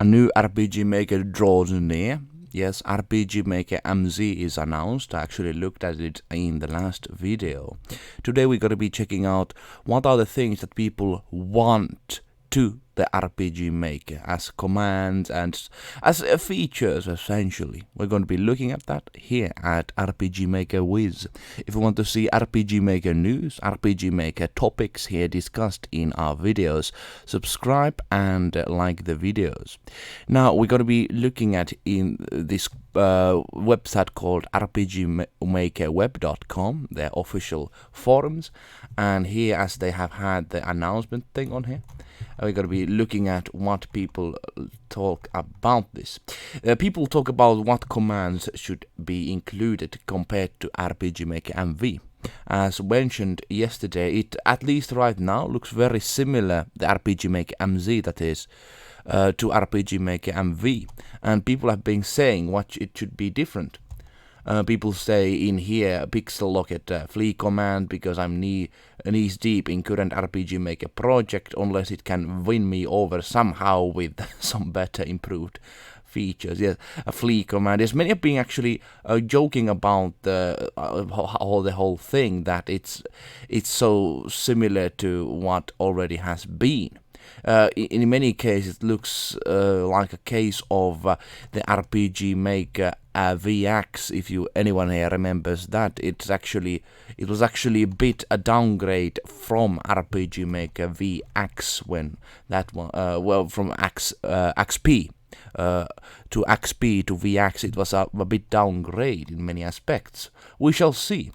A new RPG Maker draws near. Yes, RPG Maker MZ is announced. I actually looked at it in the last video. Today we're going to be checking out what are the things that people want to the RPG Maker as commands and as features, essentially. We're going to be looking at that here at RPG Maker Wiz. If you want to see RPG Maker news, RPG Maker topics here discussed in our videos, subscribe and like the videos. Now we're going to be looking at in this website called rpgmakerweb.com, their official forums, and here, as they have had the announcement thing on here, we're going to be looking at what people talk about this. People talk about what commands should be included compared to RPG Maker MV. As mentioned yesterday, it at least right now looks very similar, the RPG Maker MZ that is, to RPG Maker MV, and people have been saying what it should be different. People say in here, pixel lock at flee command because I'm knees deep in current RPG Maker project unless it can win me over somehow with some better improved features. Yes, a flee command. Yes, many have been actually joking about the whole thing, that it's so similar to what already has been. In many cases, it looks like a case of the RPG Maker VX. If anyone here remembers that, it was actually a bit a downgrade from RPG Maker VX when that one from XP. To XP to VX, it was a bit downgrade in many aspects. We shall see.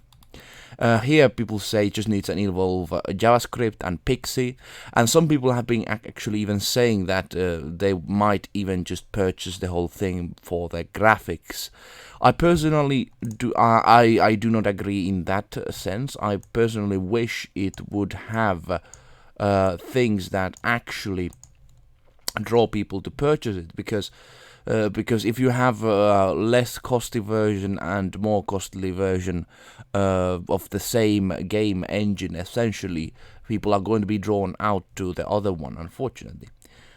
Here people say it just needs an involve JavaScript and Pixie, and some people have been actually even saying that they might even just purchase the whole thing for their graphics. I personally do. I do not agree in that sense. I personally wish it would have things that actually draw people to purchase it, because if you have a less costly version and more costly version of the same game engine, essentially, people are going to be drawn out to the other one, unfortunately.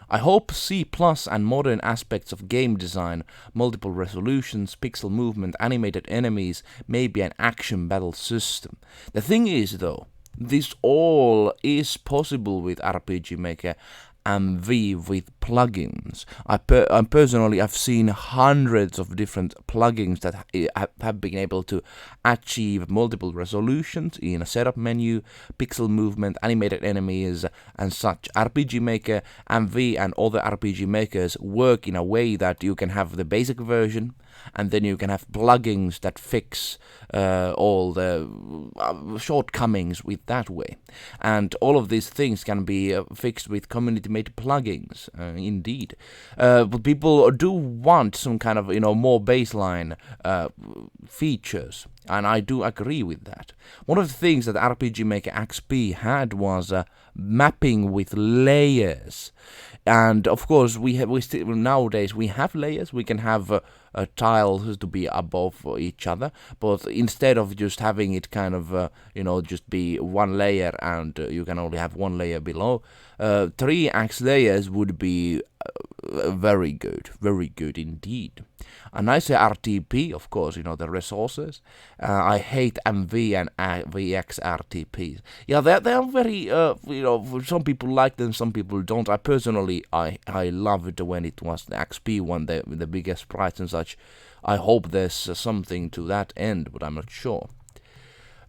I hope C+ and modern aspects of game design, multiple resolutions, pixel movement, animated enemies, maybe an action battle system. The thing is, though, this all is possible with RPG Maker MV with plugins. I've seen hundreds of different plugins that have been able to achieve multiple resolutions in a setup menu, pixel movement, animated enemies, and such. RPG Maker MV and other RPG makers work in a way that you can have the basic version, and then you can have plugins that fix all the shortcomings with that way. And all of these things can be fixed with community-made plugins, indeed. But people do want some kind of, more baseline features, and I do agree with that. One of the things that RPG Maker XP had was mapping with layers. And of course, nowadays we have layers. We can have tiles to be above each other, but instead of just having it kind of just be one layer and you can only have one layer below, 3x layers would be very good indeed. And I say RTP, of course, the resources. I hate MV and VX RTPs. Yeah, they are very, some people like them, some people don't. I personally, I loved when it was the XP one, the biggest sprites and such. I hope there's something to that end, but I'm not sure.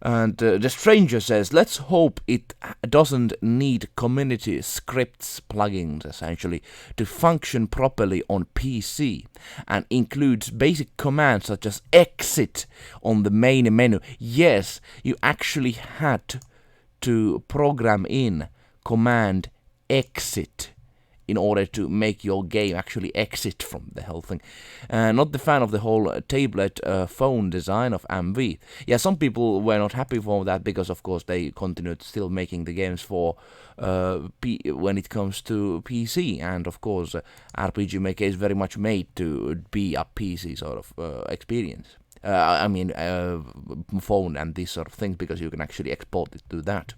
And the stranger says, let's hope it doesn't need community scripts plugins, essentially, to function properly on PC, and includes basic commands such as exit on the main menu. Yes, you actually had to program in command exit in order to make your game actually exit from the whole thing. Not the fan of the whole tablet phone design of MV. Yeah, some people were not happy for that because, of course, they continued still making the games for when it comes to PC, and of course, RPG Maker is very much made to be a PC sort of experience. Phone and these sort of things, because you can actually export it to that.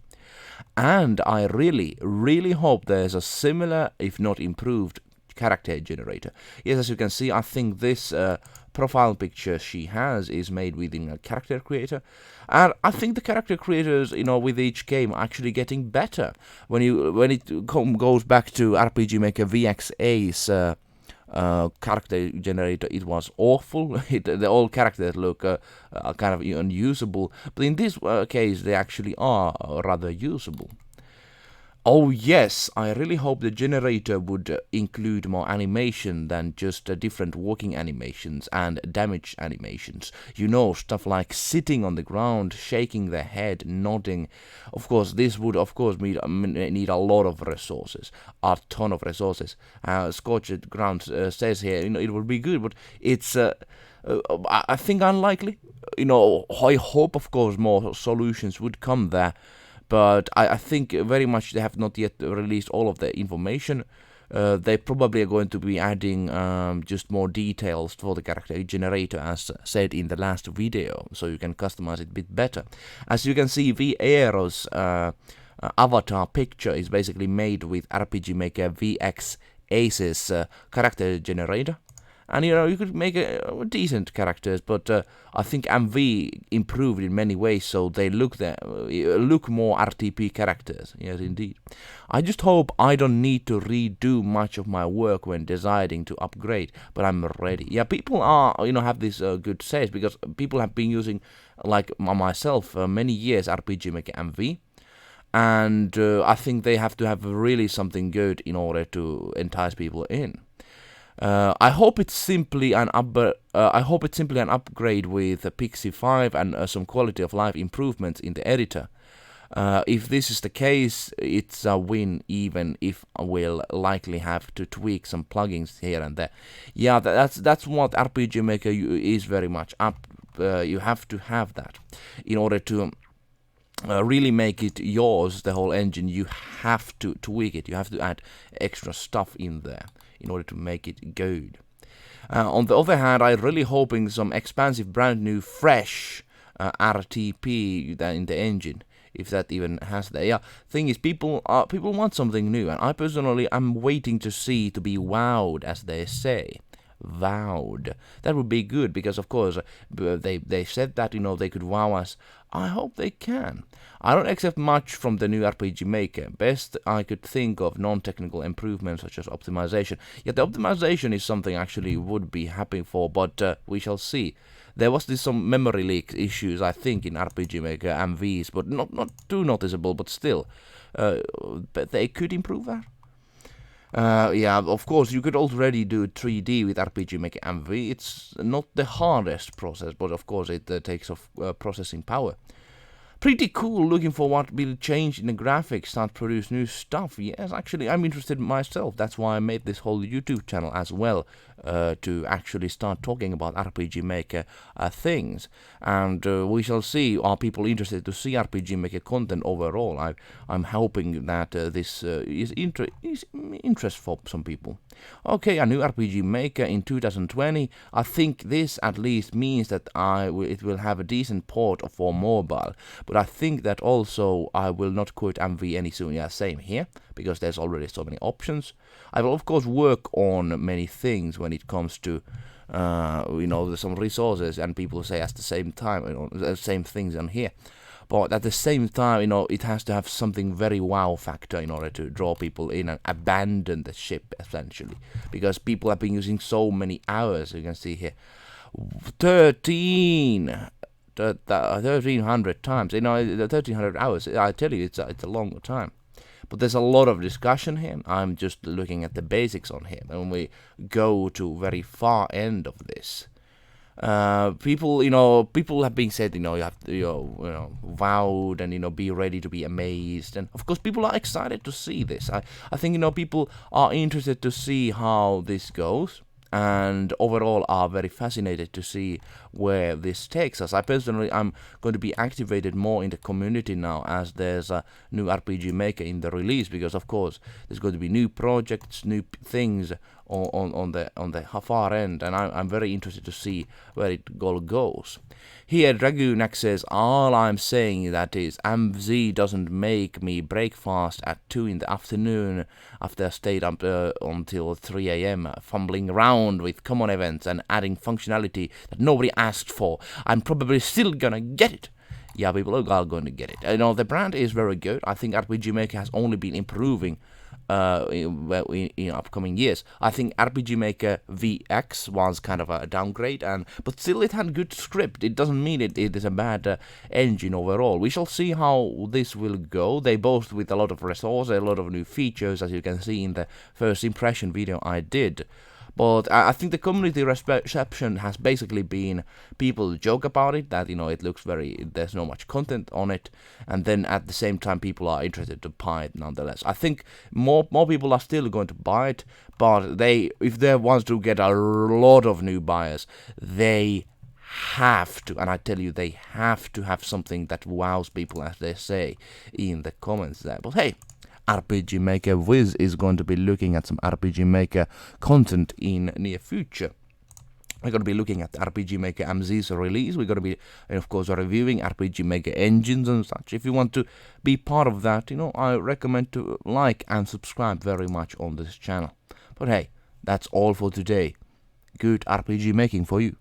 And I really, really hope there's a similar, if not improved, character generator. Yes, as you can see, I think this profile picture she has is made within a character creator, and I think the character creators, with each game are actually getting better. When it goes back to RPG Maker VXA's character generator, it was awful. The old characters look kind of unusable, but in this case they actually are rather usable. Oh yes, I really hope the generator would include more animation than just different walking animations and damage animations. Stuff like sitting on the ground, shaking the head, nodding. Of course, this would need a lot of resources, a ton of resources. Scorched Ground says here, it would be good, but it's I think unlikely. I hope, of course, more solutions would come there. But I think very much they have not yet released all of the information. They probably are going to be adding just more details for the character generator, as said in the last video, so you can customize it a bit better. As you can see, Viero's avatar picture is basically made with RPG Maker VX Ace's character generator. And you could make decent characters, but I think MV improved in many ways, so they look more RTP characters. Yes, indeed. I just hope I don't need to redo much of my work when deciding to upgrade, but I'm ready. Yeah, people are have this good says, because people have been using, like myself, many years RPG Maker MV. And I think they have to have really something good in order to entice people in. I hope it's simply an upgrade with Pixie 5 and some quality of life improvements in the editor. If this is the case, it's a win, even if we'll likely have to tweak some plugins here and there. Yeah, that's what RPG Maker is very much up. You have to have that in order to really make it yours, the whole engine. You have to tweak it. You have to add extra stuff in there in order to make it good. On the other hand, I'm really hoping some expansive, brand new, fresh RTP in the engine, if that even has that. Yeah, thing is, people want something new, and I personally am waiting to be wowed, as they say. Wowed. That would be good, because of course they said that they could wow us. I hope they can. I don't expect much from the new RPG Maker. Best I could think of non-technical improvements such as optimization. Yeah, the optimization is something I actually would be happy for, but we shall see. There was some memory leak issues, I think, in RPG Maker MVs, but not too noticeable, but still. But they could improve that. Yeah, of course, you could already do 3D with RPG Maker MV. It's not the hardest process, but of course it takes off processing power. Pretty cool, looking for what will change in the graphics, start produce new stuff. Yes, actually, I'm interested myself. That's why I made this whole YouTube channel as well, to actually start talking about RPG Maker things. And we shall see, are people interested to see RPG Maker content overall. I'm hoping that this is interest for some people. Okay, a new RPG Maker in 2020. I think this at least means that it will have a decent port for mobile. But I think that also I will not quit MV any soon. Yeah, same here, because there's already so many options. I will of course work on many things when it comes to some resources, and people say at the same time the same things on here. But at the same time, it has to have something very wow factor in order to draw people in and abandon the ship, essentially, because people have been using so many hours. You can see here, 1,300 times. 1,300 hours. I tell you, it's a long time. But there's a lot of discussion here. I'm just looking at the basics on here. And when we go to very far end of this, people have been said, you have to, vowed and, be ready to be amazed. And of course, people are excited to see this. I think, people are interested to see how this goes, and overall are very fascinated to see where this takes us. I personally am going to be activated more in the community now, as there's a new RPG Maker in the release, because of course there's going to be new projects, new things on the far end, and I'm very interested to see where it all goes. Here, Dragunak says, all I'm saying that is, MZ doesn't make me breakfast at 2 in the afternoon after I stayed up until 3 a.m. fumbling around with common events and adding functionality that nobody asked for. I'm probably still gonna get it. Yeah, people are going to get it. The brand is very good. I think RPG Maker has only been improving in upcoming years. I think RPG Maker VX was kind of a downgrade, but still it had good script. It doesn't mean it is a bad engine overall. We shall see how this will go. They boast with a lot of resources, a lot of new features, as you can see in the first impression video I did. But I think the community reception has basically been people joke about it, that it looks there's no much content on it, and then at the same time people are interested to buy it nonetheless. I think more people are still going to buy it, but if they want to get a lot of new buyers, they have to, and I tell you, they have to have something that wows people, as they say in the comments there. But hey, RPG Maker Viz is going to be looking at some RPG Maker content in near future. We're going to be looking at RPG Maker MZ's release. We're going to be, of course, reviewing RPG Maker engines and such. If you want to be part of that, I recommend to like and subscribe very much on this channel. But hey, that's all for today. Good RPG making for you.